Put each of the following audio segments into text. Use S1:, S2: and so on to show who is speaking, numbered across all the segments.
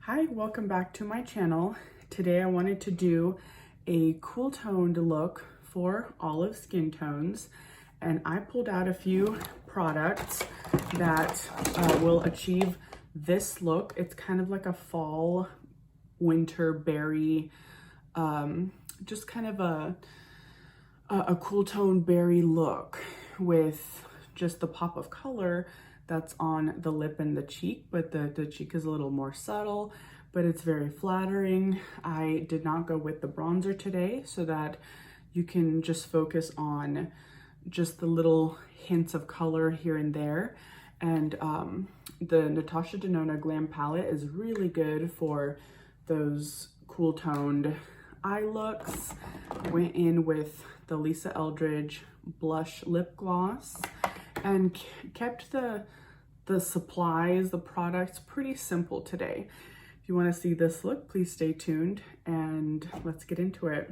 S1: Hi, welcome back to my channel. Today I wanted to do a cool toned look for olive skin tones, and I pulled out a few products that will achieve this look. It's kind of like a fall, winter berry, just kind of a cool tone berry look with just the pop of color that's on the lip and the cheek, but the cheek is a little more subtle, but it's very flattering. I did not go with the bronzer today so that you can just focus on just the little hints of color here and there. And the Natasha Denona Glam palette is really good for those cool toned eye looks. Went in with the Lisa Eldridge blush lip gloss and kept the supplies, the products pretty simple today. If you want to see this look, please stay tuned and let's get into it.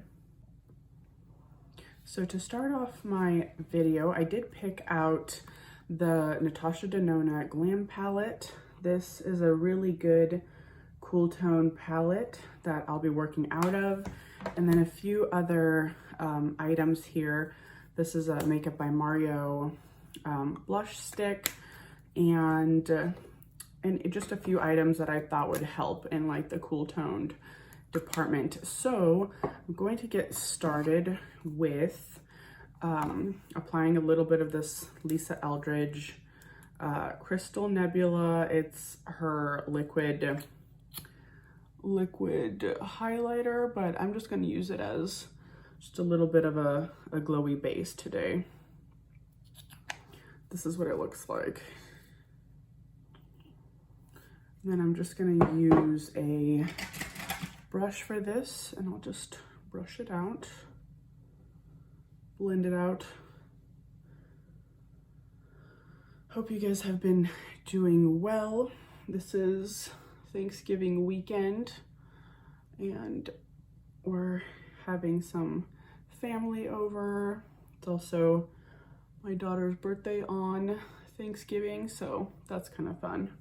S1: So to start off my video, I did pick out the Natasha Denona Glam palette. This is a really good cool tone palette that I'll be working out of. And then a few other items here. This is a Makeup by Mario blush stick, and just a few items that I thought would help in like the cool toned department. So I'm going to get started with applying a little bit of this Lisa Eldridge Crystal Nebula. It's her liquid highlighter, but I'm just going to use it as just a little bit of a glowy base today. This is what it looks like. And then I'm just going to use a brush for this, and I'll just brush it out, blend it out. Hope you guys have been doing well. This is Thanksgiving weekend, and we're having some family over. It's also my daughter's birthday on Thanksgiving, so that's kind of fun.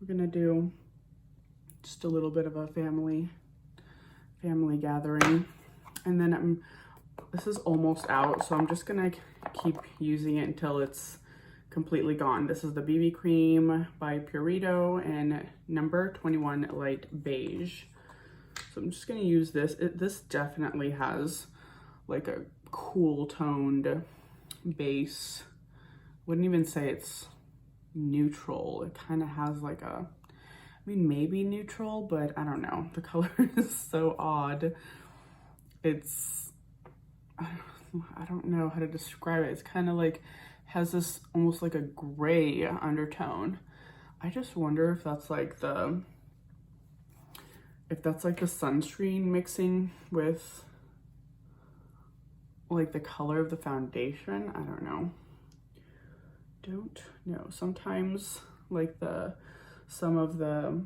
S1: We're gonna do just a little bit of a family gathering. And then this is almost out, so I'm just gonna keep using it until it's completely gone. This is the BB cream by Purito in number 21 light beige. So I'm just gonna use this. This definitely has like a cool toned base. Wouldn't even say it's neutral. It kind of has like I mean maybe neutral, but I don't know. The color is so odd. It's, I don't know how to describe it. It's kind of like has this almost like a gray undertone. I just wonder if that's like the sunscreen mixing with like the color of the foundation. I don't know. Sometimes like some of the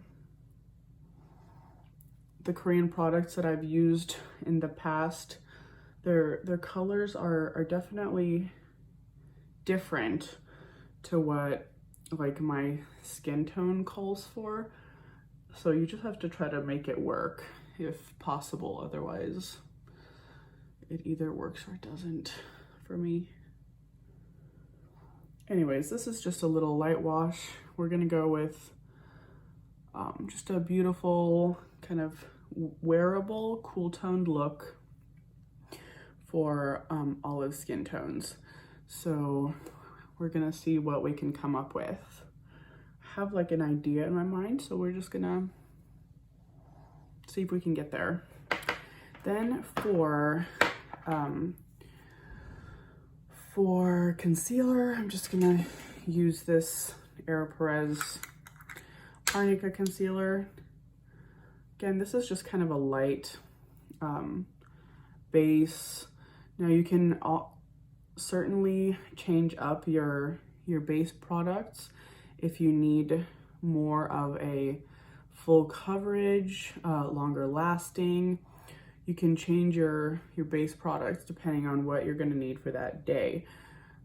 S1: Korean products that I've used in the past, their colors are definitely different to what like my skin tone calls for. So you just have to try to make it work if possible. Otherwise it either works or it doesn't for me. Anyways, this is just a little light wash. We're gonna go with just a beautiful kind of wearable, cool toned look for olive skin tones. So we're gonna see what we can come up with. I have like an idea in my mind, so we're just gonna see if we can get there. Then for concealer, I'm just gonna use this Perez Arnica concealer. Again, this is just kind of a light base. Now you can certainly change up your base products if you need more of a full coverage, longer lasting. You can change your base products depending on what you're gonna need for that day.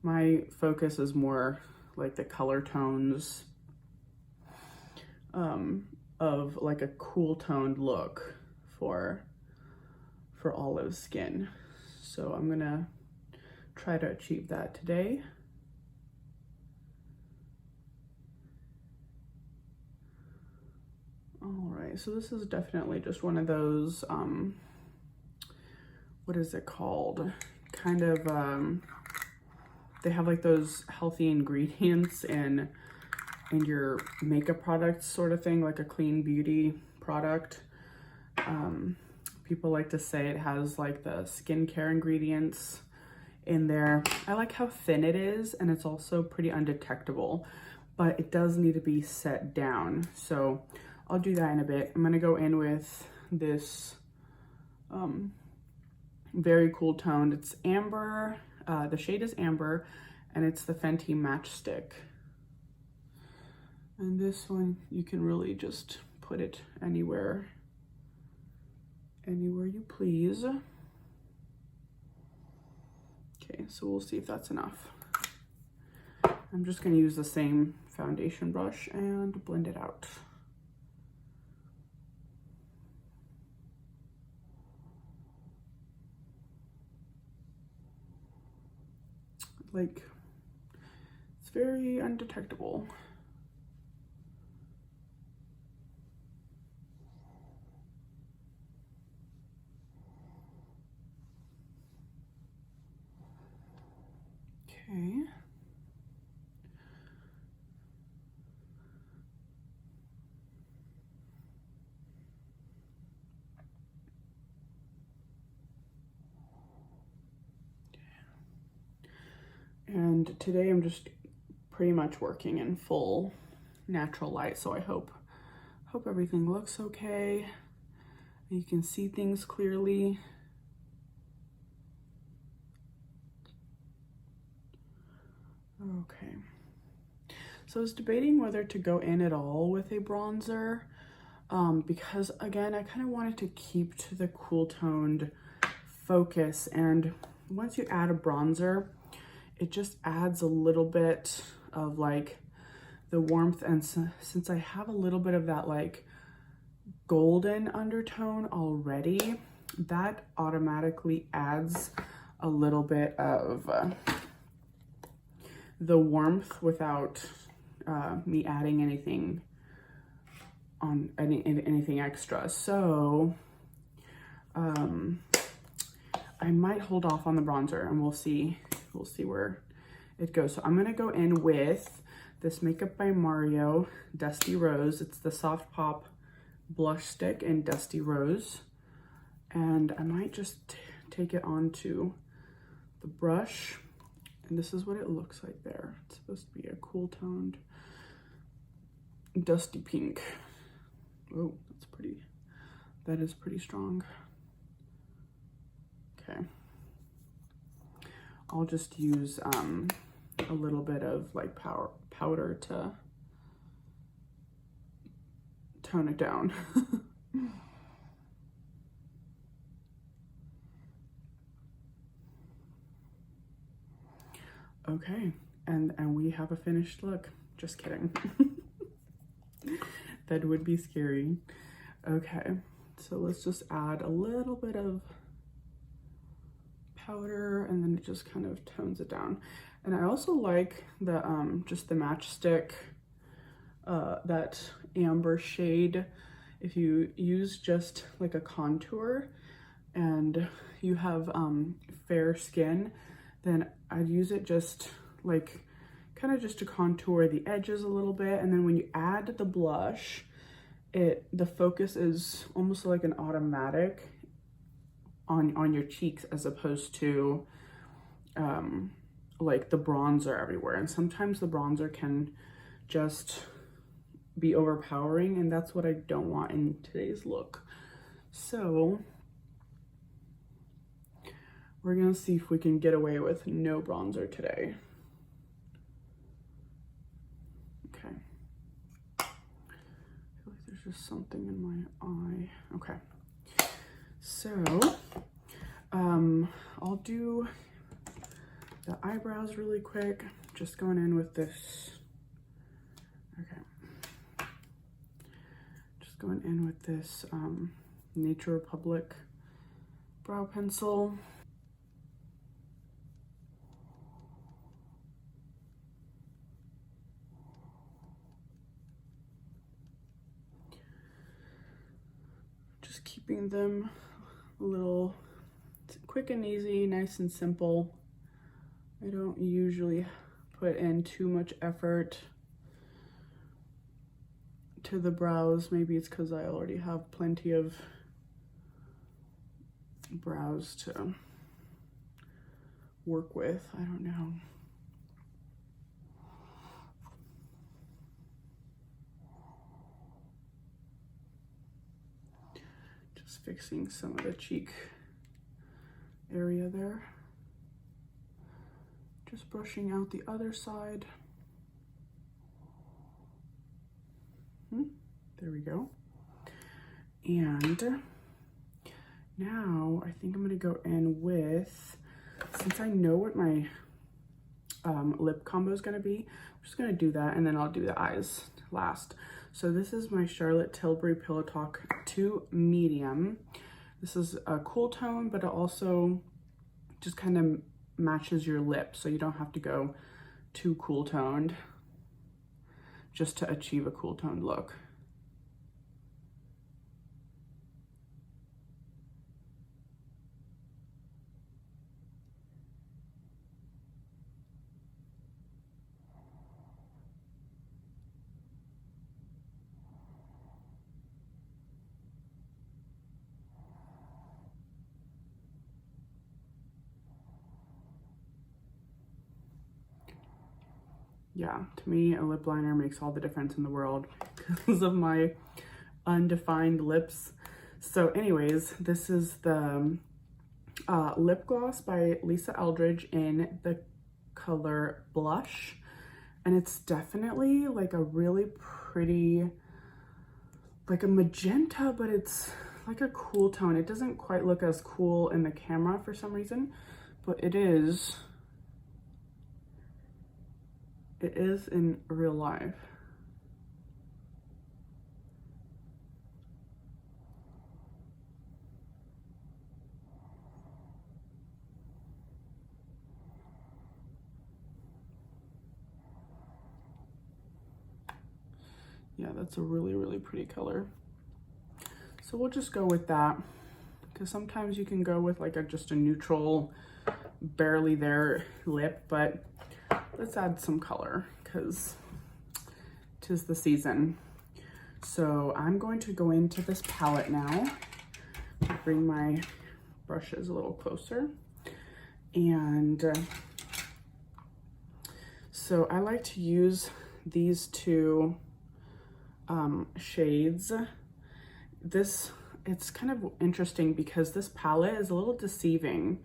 S1: My focus is more like the color tones of like a cool toned look for olive skin. So I'm gonna try to achieve that today. All right, so this is definitely just one of those, what is it called? Kind of, they have like those healthy ingredients in your makeup products sort of thing, like a clean beauty product. People like to say it has like the skincare ingredients in there. I like how thin it is, and it's also pretty undetectable, but it does need to be set down. So I'll do that in a bit. I'm gonna go in with this very cool toned. It's amber, the shade is amber, and it's the Fenty Matchstick. And this one, you can really just put it anywhere you please. Okay, so we'll see if that's enough. I'm just gonna use the same foundation brush and blend it out. Like, it's very undetectable. Okay. And today I'm just pretty much working in full natural light, so I hope everything looks okay. You can see things clearly. Okay. So I was debating whether to go in at all with a bronzer, because again, I kind of wanted to keep to the cool toned focus, and once you add a bronzer, it just adds a little bit of like the warmth, and since I have a little bit of that like golden undertone already, that automatically adds a little bit of the warmth without me adding anything on anything extra. So I might hold off on the bronzer, and we'll see where it goes. So I'm gonna go in with this Makeup by Mario Dusty Rose. It's the Soft Pop blush stick in Dusty Rose, and I might just take it onto the brush, and this is what it looks like there. It's supposed to be a cool toned dusty pink. Oh, that's pretty, that is pretty strong. Okay, I'll just use a little bit of like powder to tone it down. Okay, and we have a finished look. Just kidding. That would be scary. Okay, so let's just add a little bit of powder, and then it just kind of tones it down. And I also like the just the matchstick, that amber shade. If you use just like a contour and you have fair skin, then I'd use it just like kind of just to contour the edges a little bit, and then when you add the blush, the focus is almost like an automatic on your cheeks, as opposed to like the bronzer everywhere. And sometimes the bronzer can just be overpowering, and that's what I don't want in today's look. So we're gonna see if we can get away with no bronzer today. Okay. I feel like there's just something in my eye. Okay. So, I'll do the eyebrows really quick. Just going in with this. Okay. Just Just going in with this Nature Republic brow pencil. Just keeping them a little quick and easy, nice and simple. I don't usually put in too much effort to the brows. Maybe it's because I already have plenty of brows to work with. I don't know. Just fixing some of the cheek area there. Just brushing out the other side. There we go. And now I think I'm gonna go in with, since I know what my lip combo is gonna be, I'm just gonna do that and then I'll do the eyes last. So this is my Charlotte Tilbury Pillow Talk 2 Medium. This is a cool tone, but it also just kind of matches your lip, so you don't have to go too cool toned just to achieve a cool toned look. Yeah, to me, a lip liner makes all the difference in the world because of my undefined lips. So anyways, this is the lip gloss by Lisa Eldridge in the color Blush. And it's definitely like a really pretty, like a magenta, but it's like a cool tone. It doesn't quite look as cool in the camera for some reason, but it is in real life. Yeah, that's a really, really pretty color. So we'll just go with that, because sometimes you can go with like just a neutral, barely there lip, but let's add some color because 'tis the season. So I'm going to go into this palette now. Bring my brushes a little closer. And so I like to use these two shades. It's kind of interesting because this palette is a little deceiving.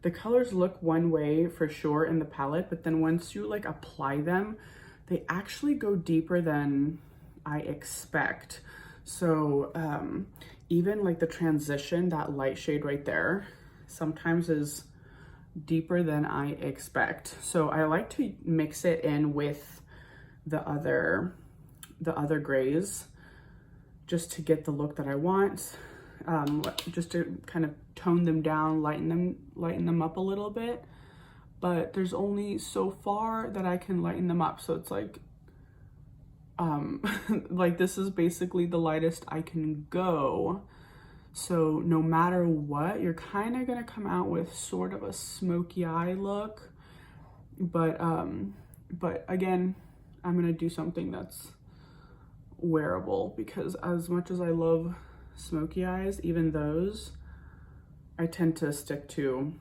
S1: The colors look one way for sure in the palette, but then once you like apply them, they actually go deeper than I expect. So even like the transition, that light shade right there, sometimes is deeper than I expect. So I like to mix it in with the other grays just to get the look that I want. Just to kind of tone them down, lighten them up a little bit. But there's only so far that I can lighten them up. So it's like, like this is basically the lightest I can go. So no matter what, you're kind of gonna come out with sort of a smoky eye look. But again, I'm gonna do something that's wearable, because as much as I love smoky eyes, even those, I tend to stick to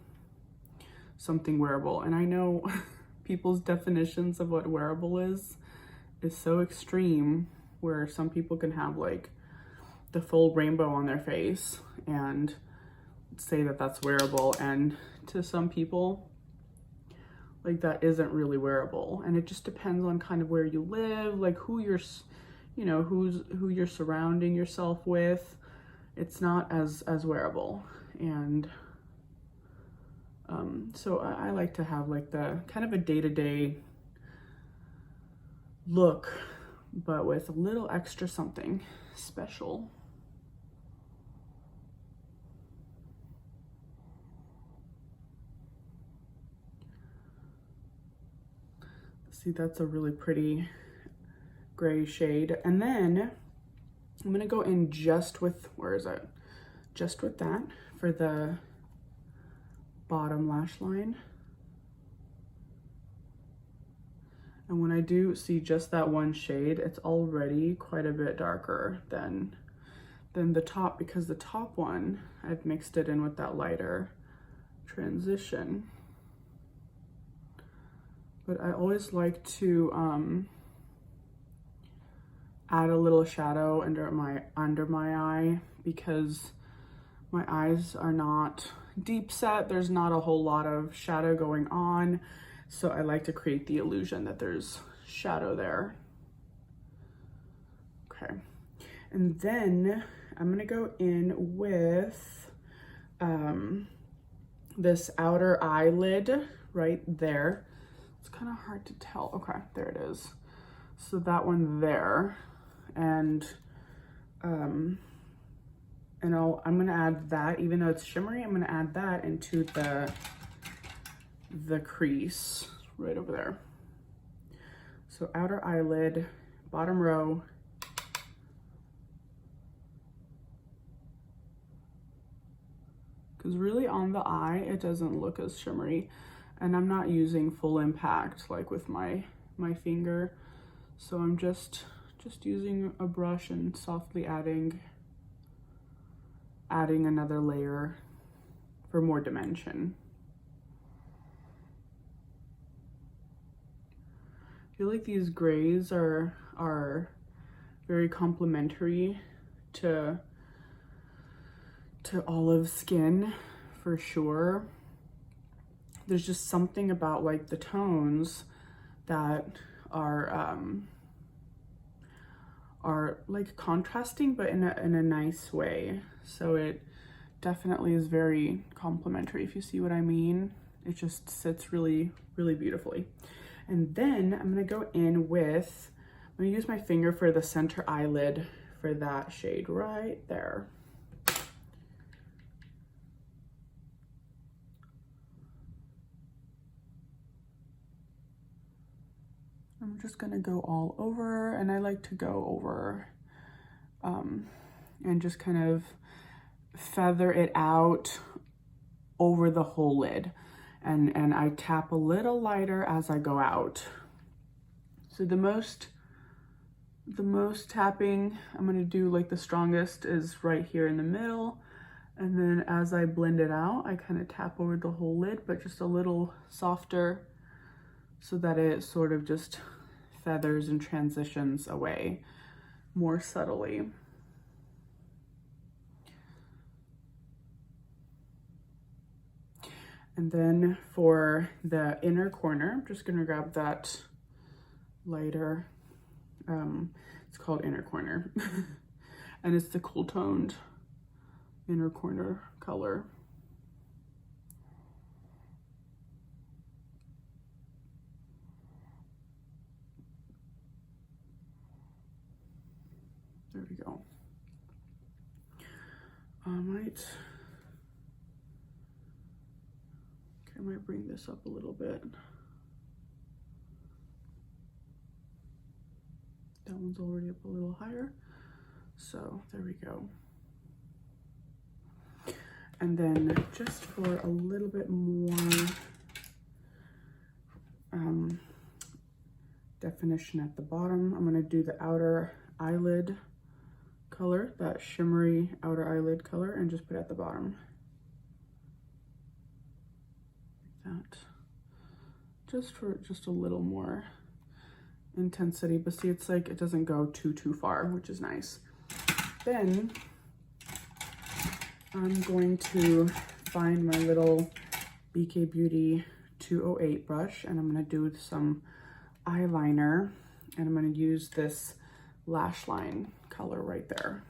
S1: something wearable. And I know people's definitions of what wearable is so extreme, where some people can have like the full rainbow on their face and say that that's wearable, and to some people like that isn't really wearable. And it just depends on kind of where you live, like who you're, you know, who you're surrounding yourself with. It's not as wearable. And so I like to have like the kind of a day-to-day look, but with a little extra something. special. See, that's a really pretty gray shade. And then I'm gonna go in just with, where is it? Just with that for the bottom lash line. And when I do see just that one shade, it's already quite a bit darker than the top, because the top one, I've mixed it in with that lighter transition. But I always like to add a little shadow under my eye, because my eyes are not deep set. There's not a whole lot of shadow going on. So I like to create the illusion that there's shadow there. Okay. And then I'm gonna go in with this outer eyelid right there. It's kind of hard to tell. Okay, there it is. So that one there. And I'm gonna add that, even though it's shimmery, I'm gonna add that into the crease right over there. So outer eyelid, bottom row. Because really on the eye, it doesn't look as shimmery. And I'm not using full impact like with my finger. So I'm just using a brush and softly adding another layer for more dimension. I feel like these grays are very complementary to olive skin for sure. There's just something about like the tones that are like contrasting, but in a nice way. So it definitely is very complementary, if you see what I mean. It just sits really, really beautifully. And then I'm gonna go in with, I'm gonna use my finger for the center eyelid for that shade right there. I'm just gonna go all over, and I like to go over and just kind of feather it out over the whole lid. And I tap a little lighter as I go out. So the most tapping I'm gonna do, like the strongest, is right here in the middle. And then as I blend it out, I kind of tap over the whole lid, but just a little softer so that it sort of just feathers and transitions away more subtly. And then for the inner corner, I'm just gonna grab that lighter, it's called Inner Corner, and it's the cool toned inner corner color. There we go. I might bring this up a little bit. That one's already up a little higher. So there we go. And then just for a little bit more definition at the bottom, I'm gonna do the outer eyelid color, that shimmery outer eyelid color, and just put it at the bottom. Like that. Just for a little more intensity, but see, it's like it doesn't go too far, which is nice. Then I'm going to find my little BK Beauty 208 brush, and I'm going to do some eyeliner, and I'm going to use this lash line color right there.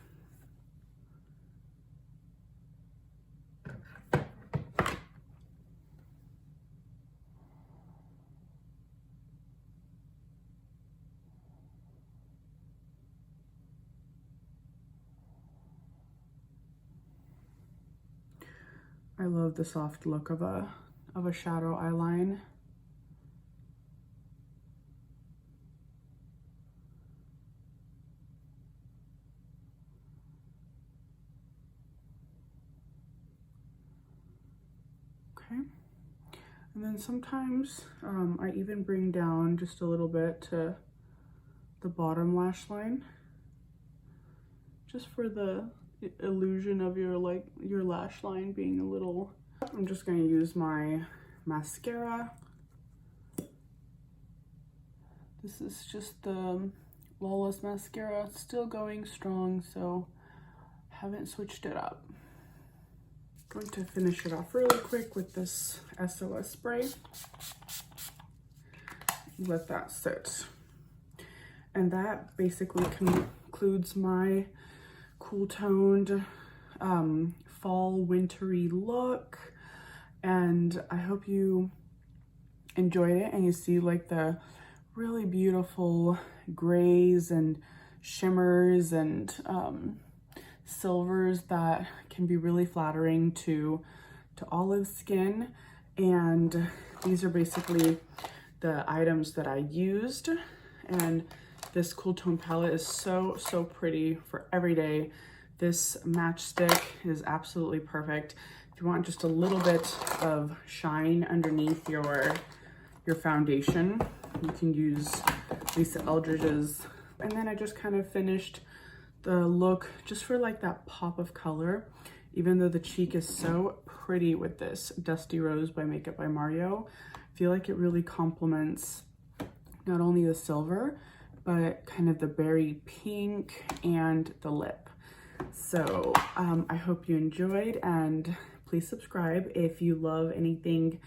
S1: I love the soft look of a shadow eyeline. Okay. And then sometimes I even bring down just a little bit to the bottom lash line, just for the illusion of your lash line being a little. I'm just going to use my mascara. This is just the Lawless mascara. It's still going strong, so haven't switched it up. Going to finish it off really quick with this SOS spray. Let that sit. And that basically concludes my cool toned fall wintry look. And I hope you enjoyed it and you see like the really beautiful grays and shimmers and silvers that can be really flattering to olive skin. And these are basically the items that I used. And this cool tone palette is so pretty for every day. This matchstick is absolutely perfect if you want just a little bit of shine underneath your foundation. You can use Lisa Eldridge's. And then I just kind of finished the look just for like that pop of color, even though the cheek is so pretty with this Dusty Rose by Makeup by Mario. I feel like it really complements not only the silver, but kind of the berry pink and the lip. So I hope you enjoyed, and please subscribe if you love anything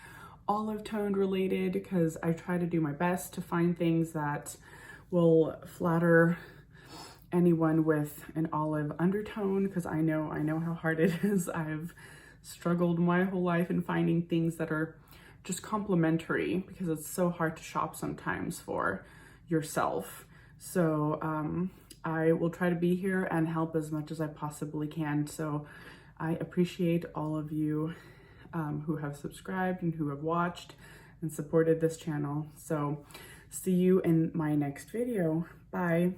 S1: olive toned related, because I try to do my best to find things that will flatter anyone with an olive undertone, because I know how hard it is. I've struggled my whole life in finding things that are just complementary, because it's so hard to shop sometimes for yourself. So I will try to be here and help as much as I possibly can. So I appreciate all of you who have subscribed and who have watched and supported this channel. So see you in my next video. Bye.